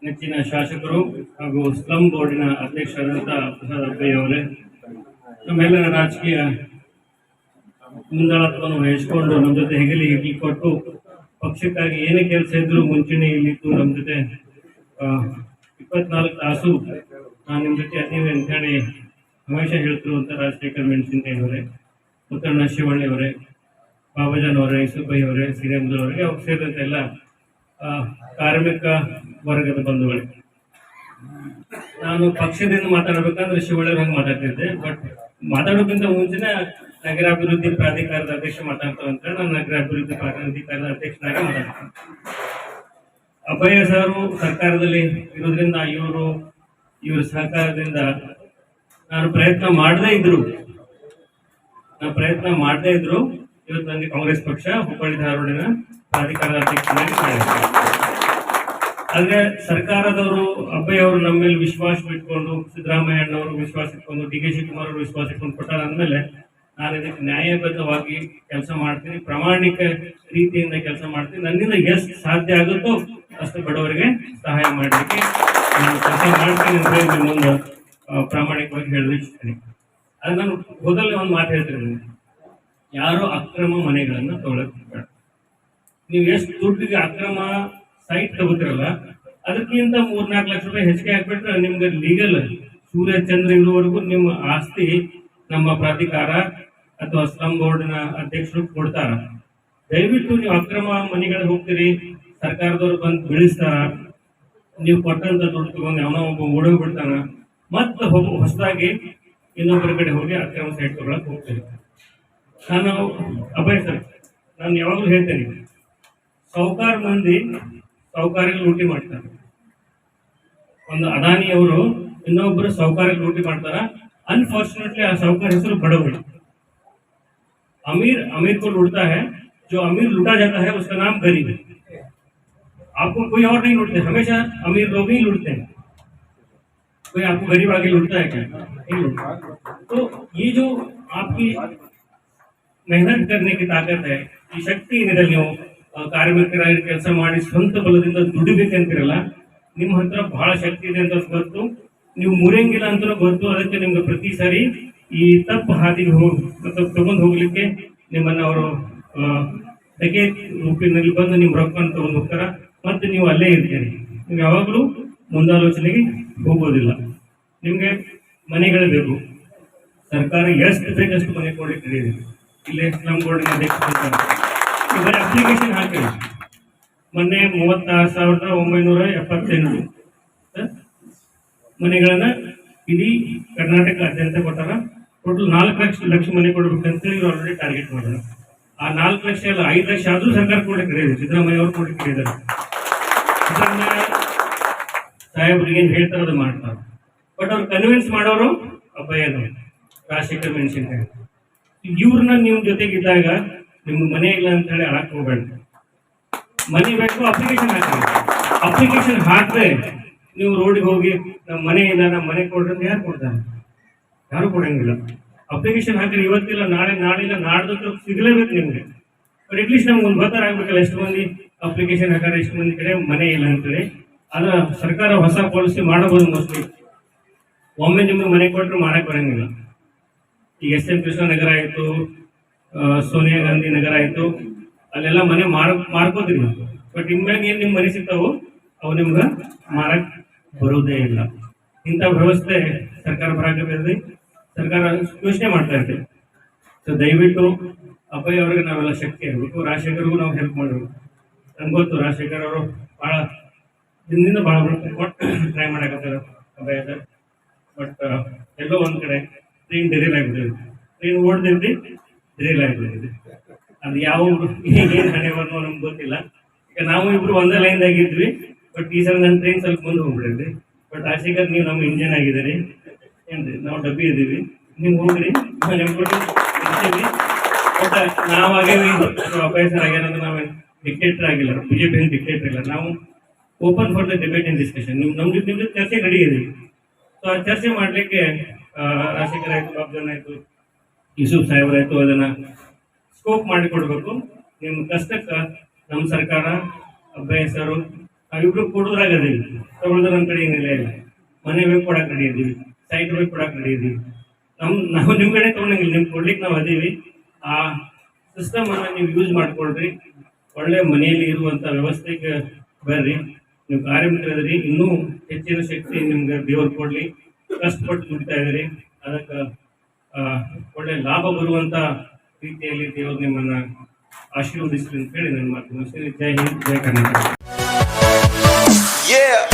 ನೆಚ್ಚಿನ ಶಾಸಕರು ಹಾಗೂ ಸ್ಲಂ ಬೋರ್ಡಿನ ಅಧ್ಯಕ್ಷರಾದಂಥ ಪ್ರಸಾದ್ ಅಬ್ಬಯ್ಯ ಅವರೇ, ನಮ್ಮೆಲ್ಲರ ರಾಜಕೀಯ ಮುಂದಾಳತ್ವವನ್ನು ವಹಿಸಿಕೊಂಡು ನಮ್ಮ ಜೊತೆ ಹೆಗಲಿ ಕೊಟ್ಟು ಪಕ್ಷಕ್ಕಾಗಿ ಏನೇ ಕೆಲಸ ಇದ್ರೂ ಮುಂಚೂಣಿಯಲ್ಲಿದ್ದು ನಮ್ಮ ಜೊತೆ 24 ತಾಸು ನಾನು ನಿಮ್ಮ ಜೊತೆ ಅದೇವೆ ಅಂತ ಹೇಳಿ ಹಮೇಶ ಹೇಳ್ತಿರುವಂಥ ರಾಜಶೇಖರ್ ಮೆಣಸಿನಕಾಯಿ ಅವರೇ, ಮುತ್ತಣ್ಣ ಶಿವಳ್ಳಿ ಅವರೇ, ಬಾಬಾಜಾನ್ ಅವರೇ, ಯೂಸುಫೈ ಅವರೇ, ಶ್ರೀರಾಮ್ದೂರ್ ಅವರಿಗೆ ಅವ್ರು ಸೇರಿದಂತೆ ಎಲ್ಲ ಕಾರ್ಮಿಕ ವರ್ಗದ ಬಂಧುಗಳೇ, ನಾನು ಪಕ್ಷದಿಂದ ಮಾತಾಡಬೇಕಂದ್ರೆ ಶಿವಳ್ಳಿ ಹಂಗೆ ಮಾತಾಡ್ತಿದ್ದೆ. ಬಟ್ ಮಾತಾಡೋಕ್ಕಿಂತ ಮುಂಚೆನೆ ನಗರಾಭಿವೃದ್ಧಿ ಪ್ರಾಧಿಕಾರದ ಅಧ್ಯಕ್ಷ ಮಾತಾಡ್ತಾವಂತ ನಾನು ನಗರಾಭಿವೃದ್ಧಿ ಪ್ರಾಧಿಕಾರದ ಅಧ್ಯಕ್ಷನಾಗಿ ಮಾತಾಡ್ತೀನಿ. ಅಭಯ ಸಾರು ಸರ್ಕಾರದಲ್ಲಿ ಇರೋದ್ರಿಂದ ಇವ್ರ ಸಹಕಾರದಿಂದ ನಾನು ಪ್ರಯತ್ನ ಮಾಡದೇ ಇದ್ರು ಇವತ್ತು ನನಗೆ ಕಾಂಗ್ರೆಸ್ ಪಕ್ಷ ಹುಬ್ಬಳ್ಳಿ ಧಾರವಾಡಿನ ಪ್ರಾಧಿಕಾರದ ಅಧ್ಯಕ್ಷನಾಗಿ ಮಾಡಿದ್ದಾರೆ. ಆದ್ರೆ ಸರ್ಕಾರದವರು ಅಬ್ಬಯ್ಯ ಅವರು ನಮ್ಮ ಮೇಲೆ ವಿಶ್ವಾಸ ಇಟ್ಕೊಂಡು, ಸಿದ್ದರಾಮಯ್ಯ ಅಣ್ಣವರು ವಿಶ್ವಾಸ ಇಟ್ಕೊಂಡು, ಡಿ ಕೆ ಶಿವಕುಮಾರ್ ಅವರು ವಿಶ್ವಾಸ ಇಟ್ಕೊಂಡು ಕೊಟ್ಟಾರ ಅಂದಮೇಲೆ ನಾನು ಇದಕ್ಕೆ ನ್ಯಾಯಬದ್ಧವಾಗಿ ಕೆಲಸ ಮಾಡ್ತೀನಿ, ಪ್ರಾಮಾಣಿಕ ರೀತಿಯಿಂದ ಕೆಲಸ ಮಾಡ್ತೀನಿ. ನನ್ನಿಂದ ಎಷ್ಟು ಸಾಧ್ಯ ಆಗುತ್ತೋ ಅಷ್ಟು ಬಡವರಿಗೆ ಸಹಾಯ ಮಾಡಲಿಕ್ಕೆ ನಾನು ಕೆಲಸ ಮಾಡ್ತೀನಿ ಅಂತ ಹೇಳಿ ಮುಂದೆ ಪ್ರಾಮಾಣಿಕವಾಗಿ ಹೇಳಿಸ್ತೀನಿ. ಅದು ನಾನು ಮೊದಲೇ ಒಂದು ಮಾತು ಹೇಳ್ತೀನಿ, ಯಾರು ಅಕ್ರಮ ಮನೆಗಳನ್ನು ತಗೊಳಕ್ ಬೇಡ. ನೀವು ಎಷ್ಟು ದುಡ್ಡಿಗೆ ಅಕ್ರಮ ಸೈಟ್ ತಗೋತಿರಲ್ಲ, ಅದಕ್ಕಿಂತ 3-4 ಲಕ್ಷ ರೂಪಾಯಿ ಹೆಚ್ಚಿಗೆ ಹಾಕ್ಬಿಟ್ರೆ ನಿಮ್ಗೆ ಲೀಗಲ್ ಸೂರ್ಯ ಚಂದ್ರ ಇರುವವರೆಗೂ ನಿಮ್ಮ ಆಸ್ತಿ ನಮ್ಮ ಪ್ರಾಧಿಕಾರ ಅಥವಾ ಸ್ಲಂ ಬೋರ್ಡಿನ ಅಧ್ಯಕ್ಷರು ಕೊಡ್ತಾರ. ದಯವಿಟ್ಟು ನೀವು ಅಕ್ರಮ ಮನೆಗಳಿಗೆ ಹೋಗ್ತೀರಿ, ಸರ್ಕಾರದವ್ರು ಬಂದು ಬೀಳಿಸ್ತಾರ, ನೀವು ಕೊಟ್ಟಂತ ದುಡ್ಡು ತಗೊಂಡು ಅವನ ಒಬ್ಬ ಓಡೋಗಿ ಬಿಡ್ತಾನ, ಮತ್ತೆ ಹೊಸದಾಗಿ ಇನ್ನೊಬ್ಬರ ಕಡೆ ಹೋಗಿ ಅಕ್ರಮ ಸೈಟ್ ತಗೊಳಕ್ ಹೋಗ್ತೀರಿ. ನಾನು ಅಭಯ ಸರ್, ನಾನು ಯಾವಾಗಲೂ ಹೇಳ್ತೇನೆ, ಸಾಹುಕಾರ ಮಂದಿ ಸಾಹುಕಾರಿಗೆ ಲೂಟಿ ಮಾಡ್ತಾರೆ. ಒಂದು ಅದಾನಿಯವರು ಇನ್ನೊಬ್ಬರು ಸಾಹುಕಾರಿಗೆ ಲೂಟಿ ಮಾಡ್ತಾರ. अनफॉर्चुनेटली आ साहूकार हेसरू बड़बड़ी। अमीर को लूटता है, जो अमीर लूटा जाता है उसका नाम गरीब है। आपको कोई और नहीं लूटते, हमेशा अमीर लोग ही लूटते हैं। कोई आपको गरीब आगे लूटता है क्या? नहीं लूटता। तो ये जो आपकी मेहनत करने की ताकत है, ಈ ಶಕ್ತಿ ಏನಿದೆ, ನೀವು ಕಾರ್ಮಿಕರಾಗಿ ಕೆಲಸ ಮಾಡಿ ಸ್ವಂತ ಬಲದಿಂದ ದುಡಿಬೇಕಂತಿರಲ್ಲ, ನಿಮ್ಮ ಹತ್ರ ಬಹಳ ಶಕ್ತಿ ಇದೆ ಅಂತ ಗೊತ್ತು. ನೀವು ಮುರಿಯಂಗಿಲ್ಲ ಅಂತ ಗೊತ್ತು. ಅದಕ್ಕೆ ನಿಮ್ಗೆ ಪ್ರತಿ ಸಾರಿ ಈ ತಪ್ಪು ಹಾದಿಗೆ ತಗೊಂಡು ಹೋಗ್ಲಿಕ್ಕೆ ನಿಮ್ಮನ್ನ ಅವರು ಟಕೆ ರೂಪಿನಲ್ಲಿ ಬಂದು ನಿಮ್ಮ ರೊಕ್ಕ ತಗೊಂಡು ಹೋಗ್ತಾರ. ಮತ್ತೆ ನೀವು ಅಲ್ಲೇ ಇರ್ತೀರಿ. ನೀವು ಯಾವಾಗಲೂ ಮುಂದಾಲೋಚನೆಗೆ ಹೋಗೋದಿಲ್ಲ. ನಿಮ್ಗೆ ಮನೆಗಳೇ ಬೇಕು. ಸರ್ಕಾರ ಎಷ್ಟು ಬೇಕಷ್ಟು ಮನೆ ಕೊಡಲಿಕ್ಕೆ ರೆಡಿ ಇದೆ. ಇಲ್ಲೇ ಸ್ಲಂ ಬೋರ್ಡಿನ ಅಧ್ಯಕ್ಷ ಇವರ ಅಪ್ಲಿಕೇಶನ್ ಹಾಕಿರಿ. ಮೊನ್ನೆ 36,978 ಮನೆಗಳನ್ನ ಇಡೀ ಕರ್ನಾಟಕದಾದ್ಯಂತ ಕೊಟ್ಟಾರ. ಟೋಟಲ್ 4 ಲಕ್ಷ ಮನೆ ಕೊಡ್ಬೇಕಂತ ಇವ್ರು ಆಲ್ರೆಡಿ ಟಾರ್ಗೆಟ್ ಮಾಡ್ಯಾರ. ಆ 4 ಲಕ್ಷ ಅಲ್ಲ, 5 ಲಕ್ಷ ಆದ್ರೂ ಸರ್ಕಾರ ಕೊಡ್ಲಿಕ್ಕೆ ಇದೆ. ಸಿದ್ದರಾಮಯ್ಯ ಅವ್ರು ಕೊಡ್ಲಿಕ್ಕೆ ಇದ್ದಾರೆ. ಸಿದ್ದರಾಮಯ್ಯ ಸಾಹೇಬ್ರಿಗೆ ಏನ್ ಹೇಳ್ತಾರ ಅದು ಮಾಡ್ತಾರೆ. ಬಟ್ ಅವ್ರು ಕನ್ವಿನ್ಸ್ ಮಾಡೋರು ಅಬ್ಬಯ್ಯನವರು, ರಾಜಶೇಖರ್ ಮೆಣಸಿನಕಾಯಿ. ಇವ್ರನ್ನ ನಿಮ್ ಜೊತೆಗಿದ್ದಾಗ ನಿಮ್ಗೆ ಮನೆ ಇಲ್ಲ ಅಂತ ಹೇಳಿ ಹಾಕಿ ಹೋಗ್ಬೇಡ. ಮನೆ ಬೇಕು, ಅಪ್ಲಿಕೇಶನ್ ಹಾಕಿ. ಅಪ್ಲಿಕೇಶನ್ ಹಾಕ್ರೆ ನೀವು ರೋಡಿಗೆ ಹೋಗಿ ನಮ್ಮ ಮನೆ ಇಲ್ಲ, ನಮ್ಮ ಮನೆ ಕೊಡ್ರಿ ಅಂತ ಯಾರು ಕೊಡ್ತಾರೆ? ಯಾರು ಕೊಡಂಗಿಲ್ಲ. ಅಪ್ಲಿಕೇಶನ್ ಹಾಕಿದ್ರೆ ಇವತ್ತಿಲ್ಲ, ನಾಳಿಲ್ಲ, ನಾಡ್ದು ಸಿಗಲೇಬೇಕು ನಿಮ್ಗೆ. ಬಟ್ ಅಟ್ಲೀಸ್ಟ್ ನಮ್ಗೆ ಒಂದು ಗೊತ್ತಾರ ಆಗ್ಬೇಕಲ್ಲ, ಎಷ್ಟು ಮಂದಿ ಅಪ್ಲಿಕೇಶನ್ ಹಾಕಾರ, ಎಷ್ಟು ಮಂದಿ ಕಡೆ ಮನೆ ಇಲ್ಲ ಅಂತೇಳಿ. ಆದ್ರೆ ಸರ್ಕಾರ ಹೊಸ ಪಾಲಿಸಿ ಮಾಡಬಹುದು. ಮೋಸ್ಟ್ಲಿ ಒಮ್ಮೆ ನಿಮ್ಗೆ ಮನೆ ಕೊಟ್ಟರು ಮಾಡಕ್ ಬರಂಗಿಲ್ಲ. ಈಗ SM ಕೃಷ್ಣ ನಗರ ಆಯ್ತು, ಸೋನಿಯಾ ಗಾಂಧಿ ನಗರ ಆಯ್ತು, ಅಲ್ಲೆಲ್ಲ ಮನೆ ಮಾರ್ಕೋತೀರಿ. ಬಟ್ ಇನ್ಮ್ಯಾಗ ಏನ್ ನಿಮ್ ಮನೆ ಸಿಗ್ತಾವೋ ಅವು ನಿಮ್ಗೆ ಮಾರಕ್ ಬರೋದೇ ಇಲ್ಲ. ಇಂಥ ವ್ಯವಸ್ಥೆ ಸರ್ಕಾರ ಬರಾಕಬೇಡ್ರಿ. ಸರ್ಕಾರ ಯೋಚನೆ ಮಾಡ್ತಾ ಇರ್ತೀವಿ. ಸೊ ದಯವಿಟ್ಟು ಅಭಯ್ ಅವ್ರಿಗೆ ನಾವೆಲ್ಲ ಶಕ್ತಿ ಆಗಬೇಕು. ರಾಜಶೇಖರ್ಗೂ ನಾವು ಹೆಲ್ಪ್ ಮಾಡಬೇಕು. ನಮ್ಗೆ ಗೊತ್ತು ರಾಜಶೇಖರ್ ಅವರು ಭಾಳ ದಿನದಿಂದ ಭಾಳ ಟ್ರೈ ಮಾಡಕತ್ತಾರ ಅಭಯ ಸರ್. ಬಟ್ ಎಲ್ಲೋ ಒಂದ್ ಕಡೆ ಟ್ರೈನ್ ಡಿರೇಲ್ ಆಗಿಬಿಟ್ಟಿದೆ. ಟ್ರೈನ್ ಓಡ್ದಿದ್ರಿ ಡಿರೇಲ್ ಆಗಿಬಿಟ್ಟಿದೆ. ಅದು ಯಾವ ಏನ್ ಹಣೆ ಬರ್ನೋ ನಮ್ಗೆ ಗೊತ್ತಿಲ್ಲ. ಈಗ ನಾವು ಇಬ್ರು ಒಂದೇ ಲೈನ್ದಾಗಿದ್ವಿ. ಬಟ್ ಈ ಸಲ ನನ್ನ ಟ್ರೈನ್ ಸ್ವಲ್ಪ ಮುಂದೆ ಹೋಗ್ಬಿಡ್ರಿ. ಬಟ್ ರಾಜಶೇಖರ್ ನೀವು ನಮ್ಮ ಇಂಜಿನ್ ಆಗಿದ್ದೀರಿ ಏನ್ರಿ, ನಾವು ಡಬ್ಬಿ ಇದ್ದೀವಿ, ನೀವು ಹೋಗ್ರಿ, ನಿಮ್ಕೊಡ್ತೀವಿ. ಬಟ್ ನಾವಾಗೇವಿ ಅಭಯ ಸರ್ ಆಗ್ಯಾರಂದ್ರೆ ನಾವು ಡಿಕ್ಟೇಟರ್ ಆಗಿಲ್ಲ, BJP ಡಿಕ್ಟೇಟರ್ ಇಲ್ಲ. ನಾವು open for the debate and discussion. ನೀವು ನಮ್ಮ ಜೊತೆ ಚರ್ಚೆ ರೆಡಿ ಇದೀವಿ. ಸೊ ಆ ಚರ್ಚೆ ಮಾಡಲಿಕ್ಕೆ ರಾಜಶೇಖರ್ ಆಯ್ತು, ಬಾಬ್ಜನ್ ಆಯ್ತು, ಯೂಸುಫ್ ಸಾಹೇಬ್ರಾಯ್ತು, ಅದನ್ನ ಸ್ಕೋಪ್ ಮಾಡಿಕೊಡ್ಬೇಕು. ನಿಮ್ಮ ಕಷ್ಟಕ್ಕೆ ನಮ್ಮ ಸರ್ಕಾರ, ಅಭಯ ಸರ್ ನಾವಿಬ್ರು ಕೊಡೋದ್ರಾಗ ಅದೀವಿ, ತಗೊಳ್ಳೋದ್ರ ನಮ್ಮ ಕಡೆ ಏನಿಲ್ಲ ಇಲ್ಲ. ಮನೆ ಬೇಕು ಕೊಡಕ್ಕೆ ರೆಡಿ ಇದೀವಿ, ಸೈಟ್ ಬೇಕು ಕೊಡಕ್ಕೆ ರೆಡಿ ಇದೀವಿ. ನಾವು ನಿಮ್ಮ ಕಡೆ ತೊಗೊಂಡಂಗಿಲ್ಲ, ನಿಮ್ಗೆ ಕೊಡ್ಲಿಕ್ಕೆ ನಾವು ಅದೀವಿ. ಆ ಸಿಸ್ಟಮ್ ಅನ್ನ ನೀವು ಯೂಸ್ ಮಾಡ್ಕೊಳ್ರಿ. ಒಳ್ಳೆ ಮನೆಯಲ್ಲಿ ಇರುವಂತ ವ್ಯವಸ್ಥೆಗೆ ಬರ್ರಿ. ನೀವು ಕಾರ್ಮಿಕರದ್ರಿ, ಇನ್ನೂ ಹೆಚ್ಚಿನ ಶಕ್ತಿ ನಿಮ್ಗೆ ದೇವರು ಕೊಡ್ಲಿ. ಕಷ್ಟಪಟ್ಟು ದುಡಿತಾ ಇದ್ರಿ, ಅದಕ್ಕೆ ಒಳ್ಳೆ ಲಾಭ ಬರುವಂತ ರೀತಿಯಲ್ಲಿ ದೇವರು ನಿಮ್ಮನ್ನ ಆಶೀರ್ವದಿಸಲಿ ಅಂತ ಹೇಳಿ ನನ್ನ ಮಾತು ಮುಗಿಸ್ತೀನಿ. ಜೈ ಹಿಂದ್, ಜೈ ಕರ್ನಾಟಕ. Yeah.